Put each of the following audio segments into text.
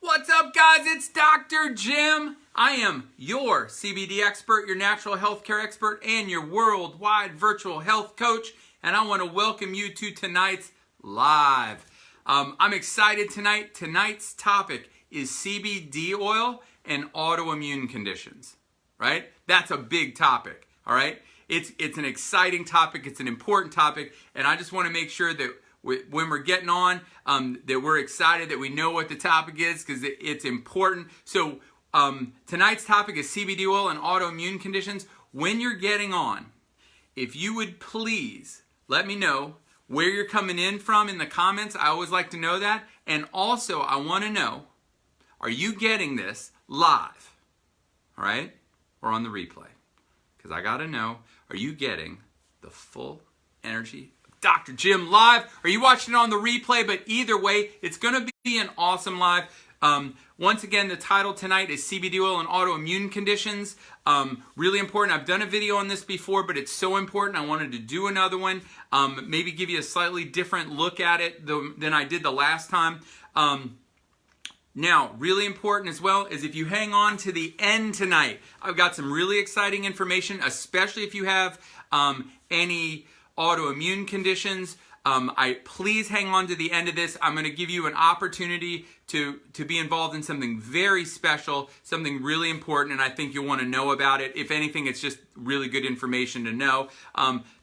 What's up, guys? It's Dr. Jim. I am your CBD expert, your natural health care expert, and your worldwide virtual health coach. And I want to welcome you to tonight's live. I'm excited tonight. Tonight's topic is CBD oil and autoimmune conditions, right? That's a big topic, all right? It's an exciting topic. It's an important topic. And I just want to make sure that when we're getting on, that we're excited, that we know what the topic is, because it's important. So tonight's topic is CBD oil and autoimmune conditions. When you're getting on, if you would please let me know where you're coming in from in the comments. I always like to know that. And also, I want to know, are you getting this live, all right, or on the replay? Because I got to know, are you getting the full energy Dr. Jim live? Are you watching it on the replay? But either way, it's going to be an awesome live. Once again, the title tonight is CBD oil and autoimmune conditions. Really important. I've done a video on this before, but it's so important. I wanted to do another one. Maybe give you a slightly different look at it than I did the last time. Now, really important as well is if you hang on to the end tonight, I've got some really exciting information, especially if you have any autoimmune conditions. Please hang on to the end of this. I'm going to give you an opportunity to be involved in something very special, something really important, and I think you'll want to know about it. If anything, it's just really good information to know.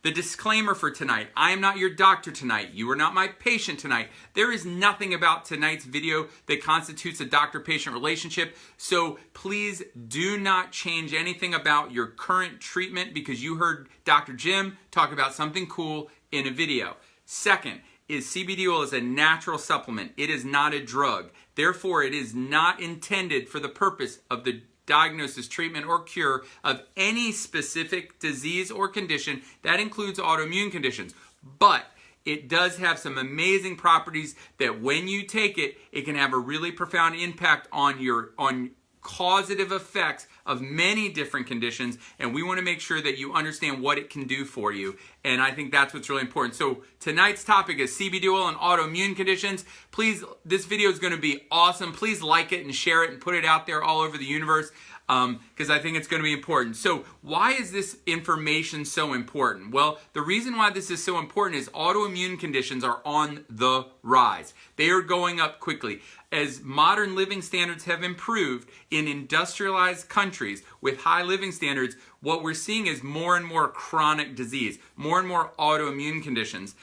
The disclaimer for tonight: I am not your doctor tonight. You are not my patient tonight. There is nothing about tonight's video that constitutes a doctor-patient relationship, so please do not change anything about your current treatment because you heard Dr. Jim talk about something cool in a video. Second, is CBD oil is a natural supplement. It is not a drug. Therefore, it is not intended for the purpose of the diagnosis, treatment, or cure of any specific disease or condition. That includes autoimmune conditions. But it does have some amazing properties that when you take it, it can have a really profound impact on causative effects of many different conditions, and we want to make sure that you understand what it can do for you, and I think that's what's really important. So tonight's topic is CBD oil and autoimmune conditions. Please, this video is going to be awesome. Please like it and share it and put it out there all over the universe, because I think it's going to be important. So why is this information so important? Well, the reason why this is so important is autoimmune conditions are on the rise. They are going up quickly. As modern living standards have improved in industrialized countries with high living standards, what we're seeing is more and more chronic disease, more and more autoimmune conditions.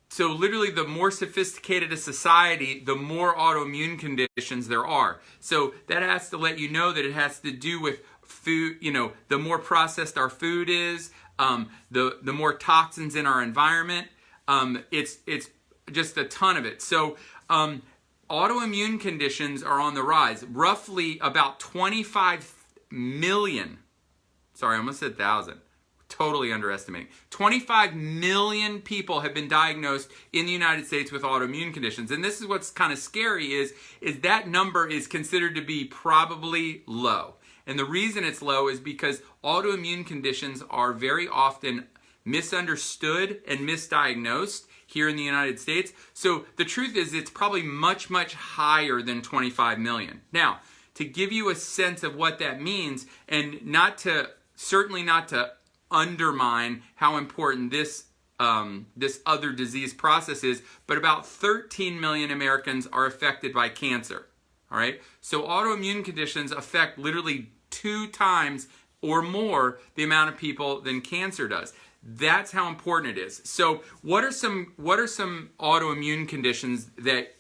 So literally, the more sophisticated a society, the more autoimmune conditions there are. So that has to let you know that it has to do with food. You know, the more processed our food is, the more toxins in our environment. It's just a ton of it. So autoimmune conditions are on the rise. Roughly about 25 million. Sorry, I almost said 1,000. Totally underestimating. 25 million people have been diagnosed in the United States with autoimmune conditions. And this is what's kind of scary is that number is considered to be probably low. And the reason it's low is because autoimmune conditions are very often misunderstood and misdiagnosed here in the United States. So the truth is it's probably much, much higher than 25 million. Now, to give you a sense of what that means, and certainly not to undermine how important this other disease process is, but about 13 million Americans are affected by cancer. All right? So autoimmune conditions affect literally 2 times or more the amount of people than cancer does. That's how important it is. So what are some autoimmune conditions that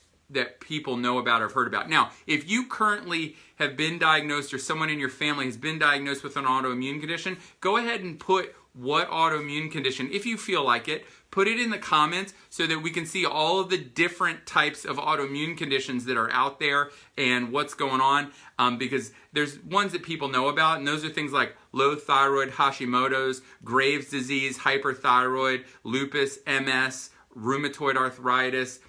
people know about or have heard about? Now, if you currently have been diagnosed or someone in your family has been diagnosed with an autoimmune condition, go ahead and put what autoimmune condition, if you feel like it, put it in the comments so that we can see all of the different types of autoimmune conditions that are out there and what's going on, because there's ones that people know about, and those are things like low thyroid, Hashimoto's, Graves' disease, hyperthyroid, lupus, MS, rheumatoid arthritis,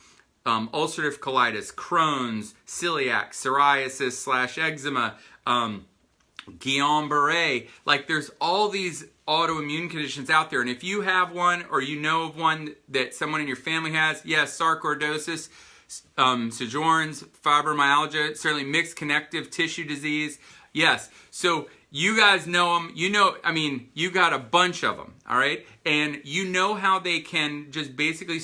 ulcerative colitis, Crohn's, celiac, psoriasis/eczema, Guillain-Barré. Like, there's all these autoimmune conditions out there, and if you have one or you know of one that someone in your family has, yes, sarcoidosis. Sjogren's, fibromyalgia, certainly mixed connective tissue disease. Yes, so you guys know them. You know, I mean, you got a bunch of them, all right? And you know how they can just basically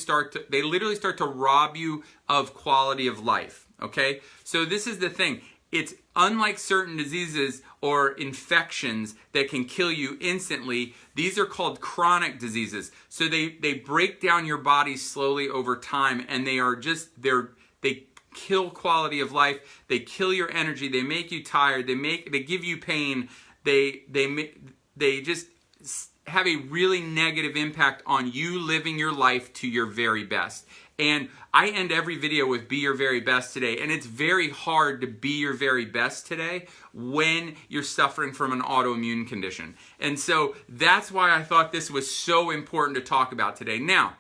they literally start to rob you of quality of life, okay? So this is the thing. It's unlike certain diseases or infections that can kill you instantly. These are called chronic diseases. So they break down your body slowly over time, and they kill quality of life. They kill your energy. They make you tired. They give you pain. They just have a really negative impact on you living your life to your very best. And I end every video with be your very best today. And it's very hard to be your very best today when you're suffering from an autoimmune condition. And so that's why I thought this was so important to talk about today. Now,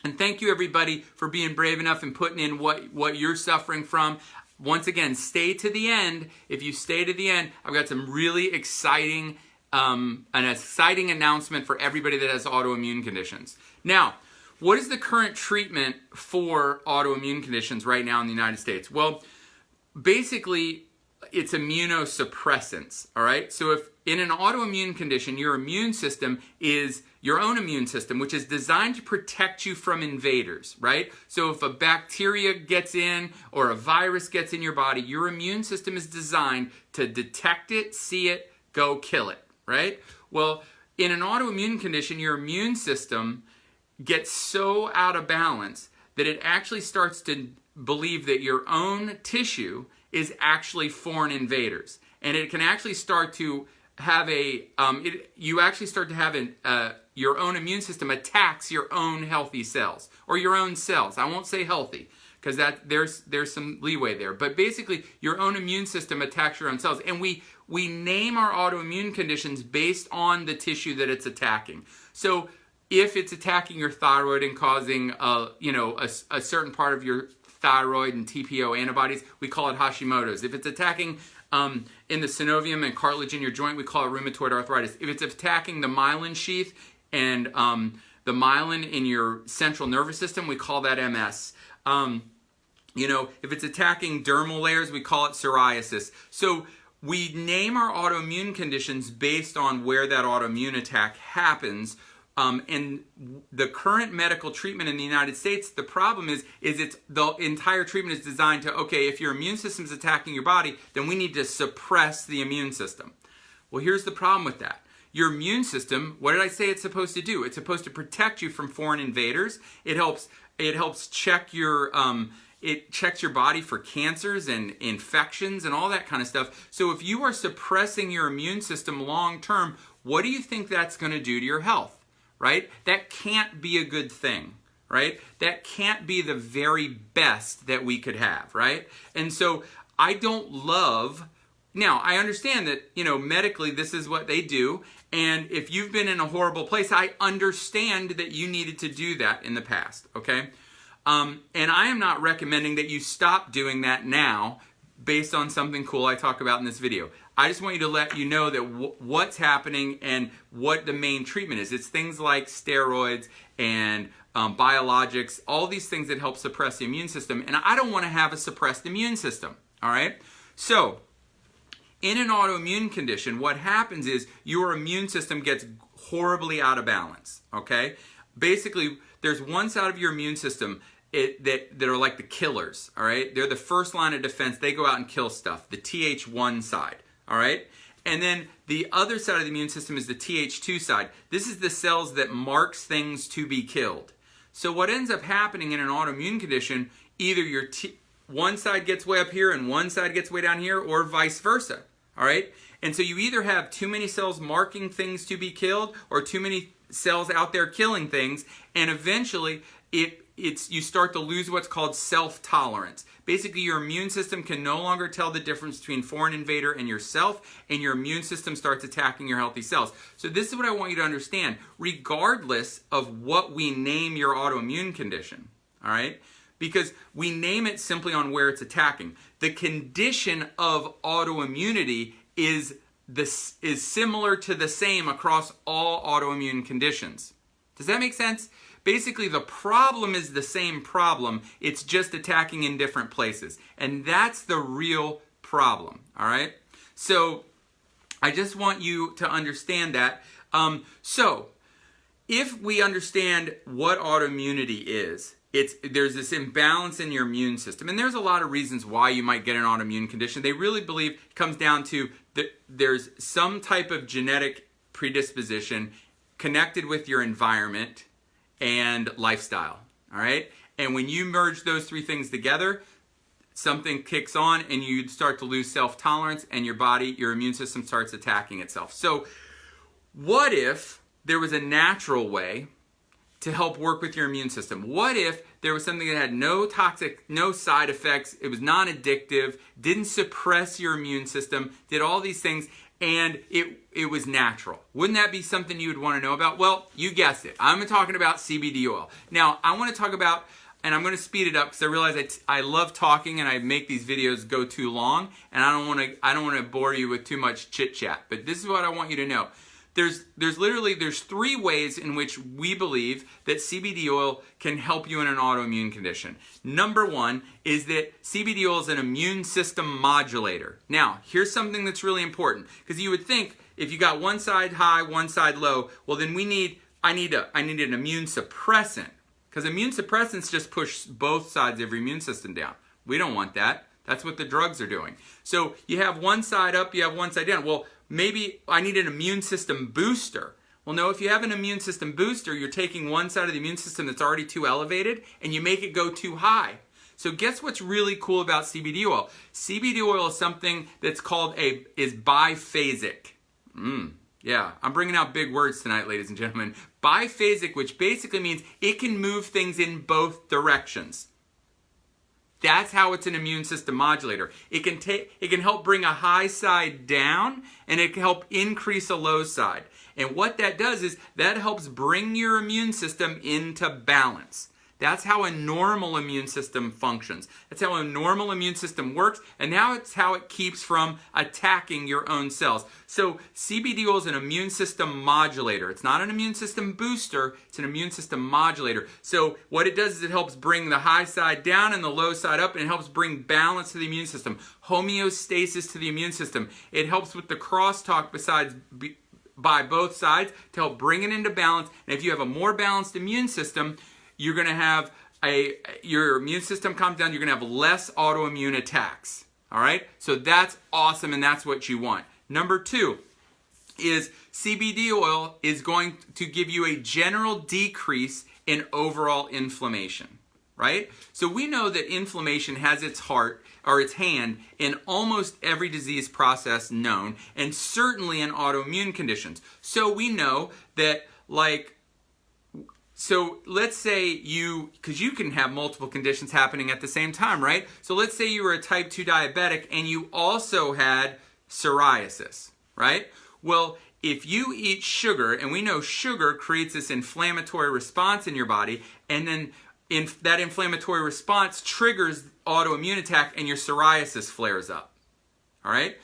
and thank you everybody for being brave enough and putting in what you're suffering from. Once again, stay to the end. If you stay to the end, I've got some really exciting, an exciting announcement for everybody that has autoimmune conditions. Now, what is the current treatment for autoimmune conditions right now in the United States? Well, basically, it's immunosuppressants, all right? So if in an autoimmune condition, your immune system is your own immune system, which is designed to protect you from invaders, right? So if a bacteria gets in or a virus gets in your body, your immune system is designed to detect it, see it, go kill it, right? Well, in an autoimmune condition, your immune system gets so out of balance that it actually starts to believe that your own tissue is actually foreign invaders. And it can actually start to have your own immune system attacks your own healthy cells, or your own cells. I won't say healthy, because there's some leeway there. But basically, your own immune system attacks your own cells. And we name our autoimmune conditions based on the tissue that it's attacking. So if it's attacking your thyroid and causing a certain part of your thyroid and TPO antibodies, we call it Hashimoto's. If it's attacking in the synovium and cartilage in your joint, we call it rheumatoid arthritis. If it's attacking the myelin sheath and the myelin in your central nervous system, we call that MS. If it's attacking dermal layers, we call it psoriasis. So we name our autoimmune conditions based on where that autoimmune attack happens. And the current medical treatment in the United States, the problem is the entire treatment is designed to, okay, if your immune system is attacking your body, then we need to suppress the immune system. Well, here's the problem with that. Your immune system, what did I say it's supposed to do? It's supposed to protect you from foreign invaders. It helps check it checks your body for cancers and infections and all that kind of stuff. So if you are suppressing your immune system long term, what do you think that's going to do to your health? Right? That can't be a good thing, right? That can't be the very best that we could have, right? And so I don't love, now I understand that, medically this is what they do. And if you've been in a horrible place, I understand that you needed to do that in the past, okay? And I am not recommending that you stop doing that now based on something cool I talk about in this video. I just want you to let you know that what's happening and what the main treatment is. It's things like steroids and biologics, all these things that help suppress the immune system. And I don't want to have a suppressed immune system, all right? So in an autoimmune condition, what happens is your immune system gets horribly out of balance, okay? Basically, there's one side of your immune system that are like the killers, all right? They're the first line of defense. They go out and kill stuff, the Th1 side. All right? And then the other side of the immune system is the Th2 side. This is the cells that marks things to be killed. So what ends up happening in an autoimmune condition, either one side gets way up here and one side gets way down here, or vice versa. All right? And so you either have too many cells marking things to be killed or too many cells out there killing things, and eventually you start to lose what's called self-tolerance. Basically, your immune system can no longer tell the difference between foreign invader and yourself, and your immune system starts attacking your healthy cells. So this is what I want you to understand. Regardless of what we name your autoimmune condition, all right? Because we name it simply on where it's attacking. The condition of autoimmunity is similar to the same across all autoimmune conditions. Does that make sense? Basically, the problem is the same problem. It's just attacking in different places. And that's the real problem, all right? So I just want you to understand that. So if we understand what autoimmunity is, there's this imbalance in your immune system. And there's a lot of reasons why you might get an autoimmune condition. They really believe it comes down to that there's some type of genetic predisposition connected with your environment and lifestyle, all right? And when you merge those three things together, something kicks on and you start to lose self-tolerance and your body, your immune system starts attacking itself. So what if there was a natural way to help work with your immune system? What if there was something that had no toxic, no side effects, it was non-addictive, didn't suppress your immune system, did all these things, and it was natural? Wouldn't that be something you would want to know about? Well, you guessed it. I'm talking about CBD oil. Now, I want to talk about, and I'm going to speed it up because I realize I love talking and I make these videos go too long, and I don't want to bore you with too much chit chat. But this is what I want you to know. There's three ways in which we believe that CBD oil can help you in an autoimmune condition. Number one is that CBD oil is an immune system modulator. Now, here's something that's really important, because you would think if you got one side high, one side low, well then I need an immune suppressant, because immune suppressants just push both sides of your immune system down. We don't want that. That's what the drugs are doing. So you have one side up, you have one side down. Well, maybe I need an immune system booster. Well, no, if you have an immune system booster, you're taking one side of the immune system that's already too elevated and you make it go too high. So guess what's really cool about CBD oil? CBD oil is something that's is biphasic. Yeah, I'm bringing out big words tonight, ladies and gentlemen. Biphasic, which basically means it can move things in both directions. That's how it's an immune system modulator. It can help bring a high side down, and it can help increase a low side. And what that does is that helps bring your immune system into balance. That's how a normal immune system functions. That's how a normal immune system works, and now it's how it keeps from attacking your own cells. So CBD oil is an immune system modulator. It's not an immune system booster, it's an immune system modulator. So what it does is it helps bring the high side down and the low side up, and it helps bring balance to the immune system, homeostasis to the immune system. It helps with the crosstalk by both sides to help bring it into balance. And if you have a more balanced immune system, you're going to have your immune system calms down, you're going to have less autoimmune attacks. All right? So that's awesome, and that's what you want. Number two is CBD oil is going to give you a general decrease in overall inflammation. Right? So we know that inflammation has its hand in almost every disease process known, and certainly in autoimmune conditions. So we know that, so let's say because you can have multiple conditions happening at the same time, right? So let's say you were a type 2 diabetic and you also had psoriasis, right? Well, if you eat sugar, and we know sugar creates this inflammatory response in your body, and then that inflammatory response triggers autoimmune attack and your psoriasis flares up, all right?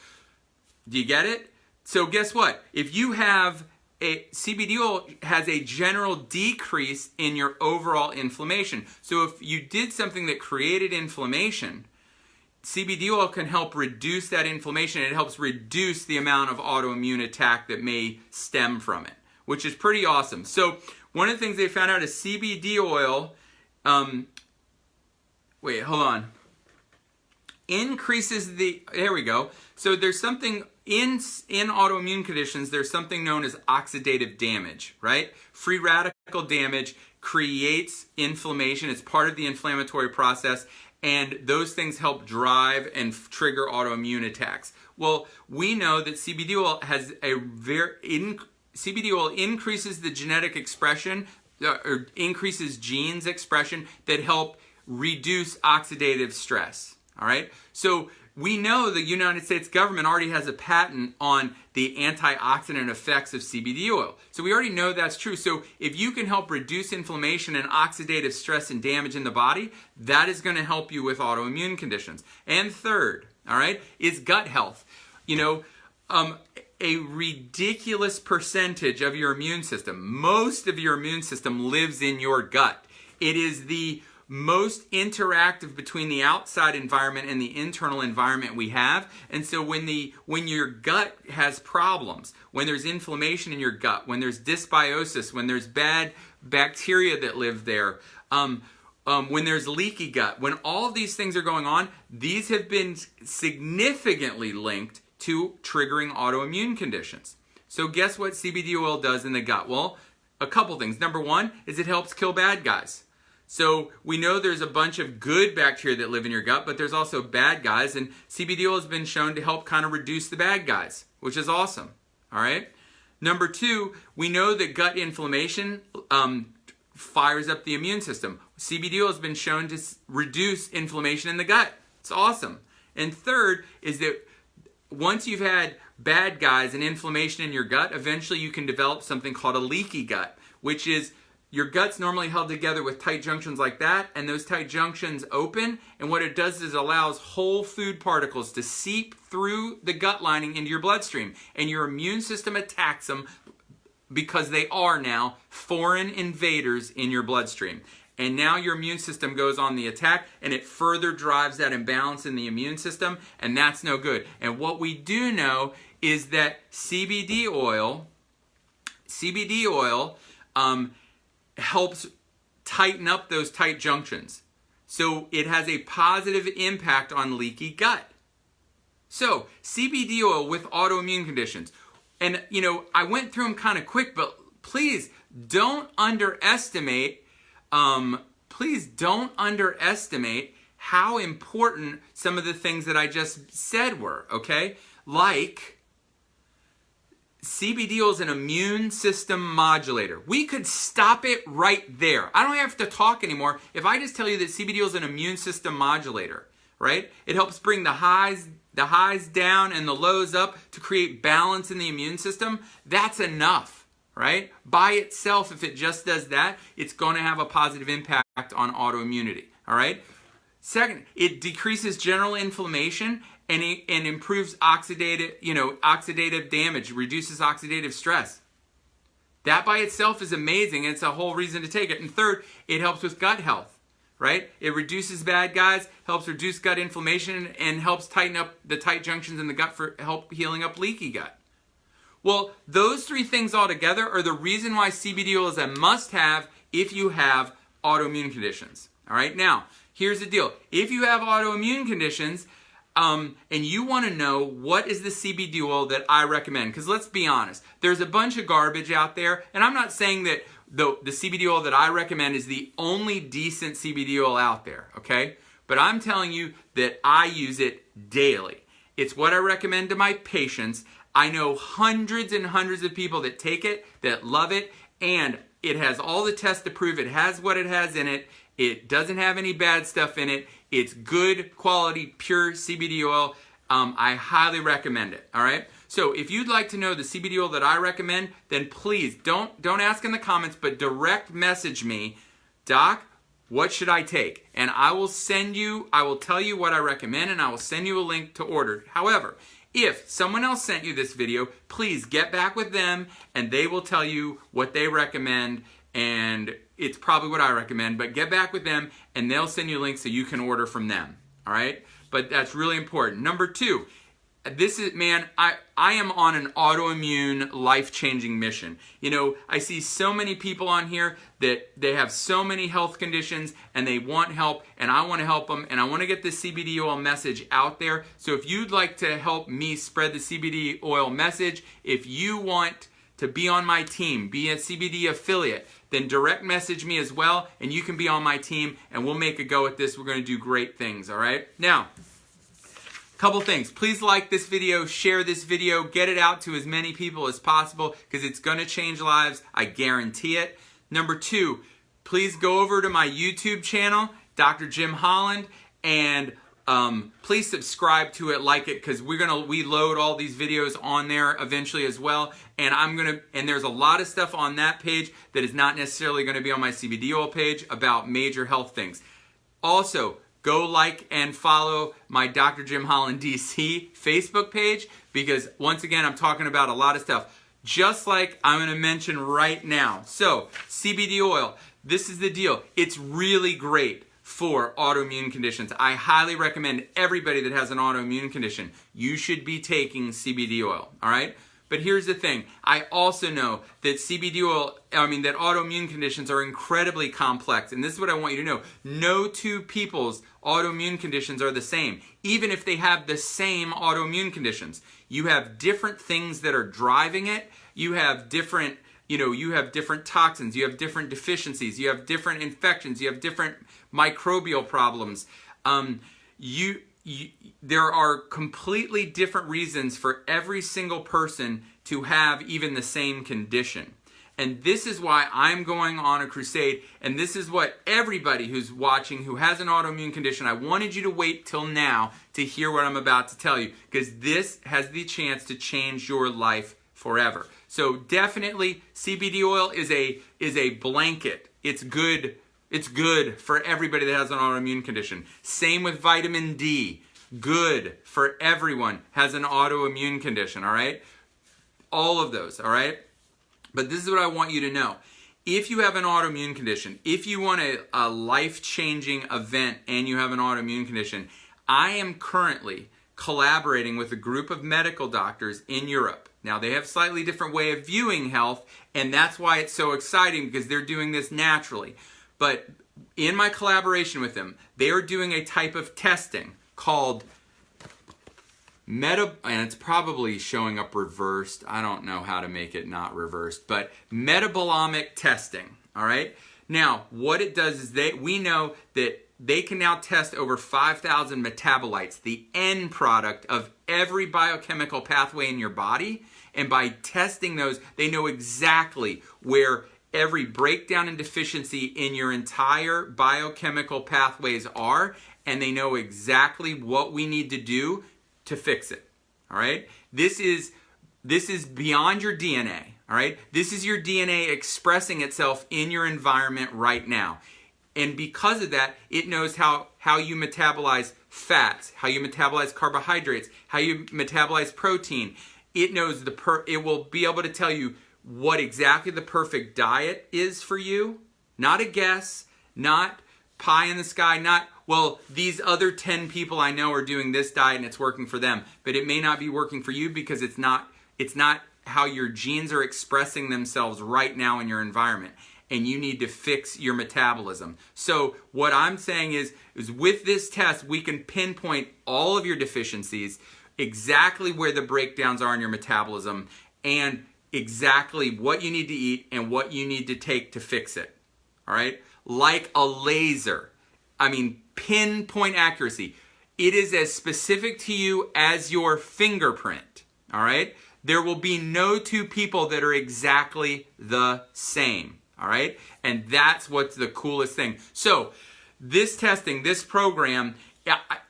Do you get it? So guess what? If you have CBD oil has a general decrease in your overall inflammation. So if you did something that created inflammation, CBD oil can help reduce that inflammation. It helps reduce the amount of autoimmune attack that may stem from it, which is pretty awesome. So one of the things they found out is CBD oil, increases there we go. So there's something in autoimmune conditions, there's something known as oxidative damage, right? Free radical damage creates inflammation. It's part of the inflammatory process, and those things help drive and trigger autoimmune attacks. Well, we know that CBD oil has CBD oil increases the genetic expression, or increases genes expression that help reduce oxidative stress. All right? So we know the United States government already has a patent on the antioxidant effects of CBD oil. So we already know that's true. So if you can help reduce inflammation and oxidative stress and damage in the body, that is going to help you with autoimmune conditions. And third, all right, is gut health. You know, a ridiculous percentage of your immune system. Most of your immune system lives in your gut. It is the most interactive between the outside environment and the internal environment we have. And so when your gut has problems, when there's inflammation in your gut, when there's dysbiosis, when there's bad bacteria that live there, when there's leaky gut, when all of these things are going on, these have been significantly linked to triggering autoimmune conditions. So guess what CBD oil does in the gut? Well, a couple things. Number one is it helps kill bad guys. So we know there's a bunch of good bacteria that live in your gut, but there's also bad guys, and CBD oil has been shown to help kind of reduce the bad guys, which is awesome. All right. Number two, we know that gut inflammation fires up the immune system. CBD oil has been shown to reduce inflammation in the gut. It's awesome. And third is that once you've had bad guys and inflammation in your gut, eventually you can develop something called a leaky gut, which is your gut's normally held together with tight junctions like that, and those tight junctions open, and what it does is it allows whole food particles to seep through the gut lining into your bloodstream, and your immune system attacks them because they are now foreign invaders in your bloodstream. And now your immune system goes on the attack, and it further drives that imbalance in the immune system, and that's no good. And what we do know is that CBD oil helps tighten up those tight junctions. So it has a positive impact on leaky gut. So CBD oil with autoimmune conditions. And, I went through them kind of quick, but please don't underestimate how important some of the things that I just said were, okay? Like, CBD oil is an immune system modulator. We could stop it right there. I don't have to talk anymore. If I just tell you that CBD oil is an immune system modulator, right? It helps bring the highs down and the lows up to create balance in the immune system. That's enough, right? By itself, if it just does that, it's going to have a positive impact on autoimmunity, all right? Second, it decreases general inflammation and improves oxidative damage, reduces oxidative stress. That by itself is amazing, and it's a whole reason to take it. And third, it helps with gut health, right? It reduces bad guys, helps reduce gut inflammation, and helps tighten up the tight junctions in the gut for help healing up leaky gut. Well, those three things all together are the reason why CBD oil is a must-have if you have autoimmune conditions. All right, now, here's the deal. If you have autoimmune conditions, and you want to know what is the CBD oil that I recommend, because let's be honest, there's a bunch of garbage out there, and I'm not saying that the CBD oil that I recommend is the only decent CBD oil out there, okay? But I'm telling you that I use it daily. It's what I recommend to my patients. I know hundreds and hundreds of people that take it, that love it, and it has all the tests to prove it has what it has in it. It doesn't have any bad stuff in it. It's good quality, pure CBD oil. I highly recommend it, all right? So if you'd like to know the CBD oil that I recommend, then please don't ask in the comments, but direct message me, Doc, what should I take? And I will tell you what I recommend, and I will send you a link to order. However, if someone else sent you this video, please get back with them, and they will tell you what they recommend, and it's probably what I recommend, but get back with them and they'll send you links so you can order from them, all right? But that's really important. Number two, I am on an autoimmune life-changing mission. I see so many people on here that they have so many health conditions and they want help, and I want to help them, and I want to get the CBD oil message out there. So if you'd like to help me spread the CBD oil message, if you want to be on my team, be a CBD affiliate, then direct message me as well, and you can be on my team, and we'll make a go at this. We're going to do great things, all right? Now, couple things. Please like this video, share this video, get it out to as many people as possible, because it's going to change lives. I guarantee it. Number two, please go over to my YouTube channel, Dr. Jim Holland, and please subscribe to it, like it, because we load all these videos on there eventually as well. And there's a lot of stuff on that page that is not necessarily going to be on my CBD oil page about major health things. Also, go like and follow my Dr. Jim Holland DC Facebook page, because once again, I'm talking about a lot of stuff, just like I'm going to mention right now. So, CBD oil, this is the deal. It's really great for autoimmune conditions. I highly recommend everybody that has an autoimmune condition, you should be taking CBD oil, all right? But here's the thing, I also know that that autoimmune conditions are incredibly complex, and this is what I want you to know. No two people's autoimmune conditions are the same, even if they have the same autoimmune conditions. You have different things that are driving it, you have different toxins, you have different deficiencies, you have different infections, you have different microbial problems. There are completely different reasons for every single person to have even the same condition. And this is why I'm going on a crusade, and this is what everybody who's watching who has an autoimmune condition, I wanted you to wait till now to hear what I'm about to tell you, because this has the chance to change your life forever. So definitely CBD oil is a blanket. It's good. It's good for everybody that has an autoimmune condition. Same with vitamin D. Good for everyone has an autoimmune condition, all right? All of those, all right? But this is what I want you to know. If you have an autoimmune condition, if you want a life-changing event and you have an autoimmune condition, I am currently collaborating with a group of medical doctors in Europe. Now, they have a slightly different way of viewing health, and that's why it's so exciting, because they're doing this naturally. But in my collaboration with them, they are doing a type of testing called and it's probably showing up reversed. I don't know how to make it not reversed, but metabolomic testing, all right? Now, what it does is we know that they can now test over 5,000 metabolites, the end product of every biochemical pathway in your body, and by testing those, they know exactly where every breakdown and deficiency in your entire biochemical pathways are, and they know exactly what we need to do to fix it, all right? This is beyond your DNA, all right? This is your DNA expressing itself in your environment right now. And because of that, it knows how you metabolize fats, how you metabolize carbohydrates, how you metabolize protein. It knows it will be able to tell you what exactly the perfect diet is for you. Not a guess, not pie in the sky, not, well, these other 10 people I know are doing this diet and it's working for them. But it may not be working for you because it's not how your genes are expressing themselves right now in your environment. And you need to fix your metabolism. So what I'm saying is with this test, we can pinpoint all of your deficiencies, exactly where the breakdowns are in your metabolism, and exactly what you need to eat and what you need to take to fix it. All right? Like a laser. I mean, pinpoint accuracy. It is as specific to you as your fingerprint. All right? There will be no two people that are exactly the same. All right? And that's what's the coolest thing. So, this testing, this program,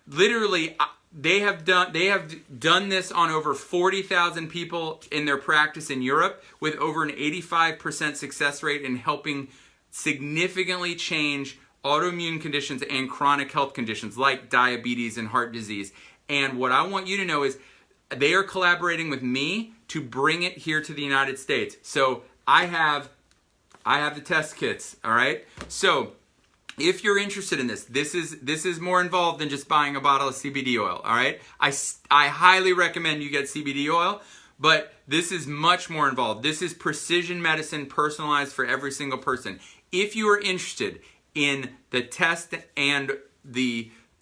literally, they have done this on over 40,000 people in their practice in Europe, with over an 85% success rate in helping significantly change autoimmune conditions and chronic health conditions like diabetes and heart disease. And what I want you to know is they are collaborating with me to bring it here to the United States. So I have the test kits, all right? So if you're interested in this is more involved than just buying a bottle of CBD oil, all right? I highly recommend you get CBD oil, but this is much more involved. This is precision medicine personalized for every single person. If you are interested in the test and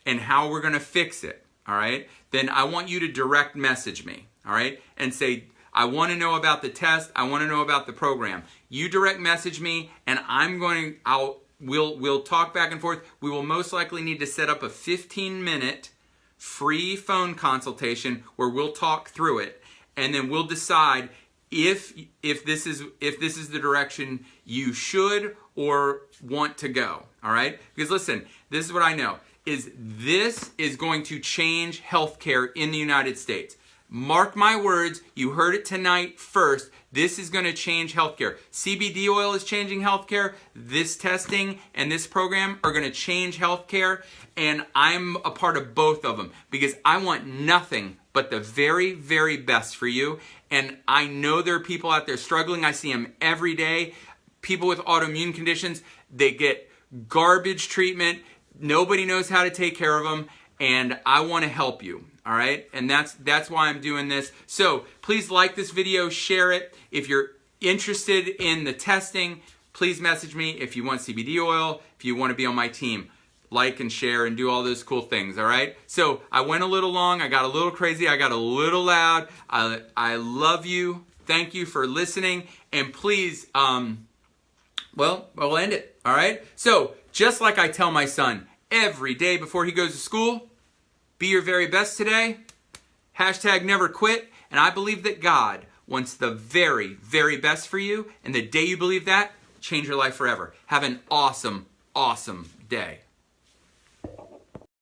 how we're going to fix it, all right, then I want you to direct message me, all right, and say, I want to know about the test, I want to know about the program. You direct message me, and we'll talk back and forth. We will most likely need to set up a 15-minute free phone consultation where we'll talk through it, and then we'll decide if this is the direction you should or want to go, all right? Because listen, this is what I know, is this is going to change healthcare in the United States. Mark my words, you heard it tonight first. This is going to change healthcare. CBD oil is changing healthcare. This testing and this program are going to change healthcare. And I'm a part of both of them because I want nothing but the very, very best for you. And I know there are people out there struggling. I see them every day. People with autoimmune conditions, they get garbage treatment. Nobody knows how to take care of them. And I want to help you. All right, and that's why I'm doing this. So please like this video, share it. If you're interested in the testing, please message me. If you want CBD oil, if you want to be on my team, like and share and do all those cool things. All right. So I went a little long. I got a little crazy. I got a little loud. I love you. Thank you for listening. And please, well, we'll end it. All right. So just like I tell my son every day before he goes to school. Be your very best today. Hashtag never quit. And I believe that God wants the very, very best for you. And the day you believe that, change your life forever. Have an awesome, awesome day.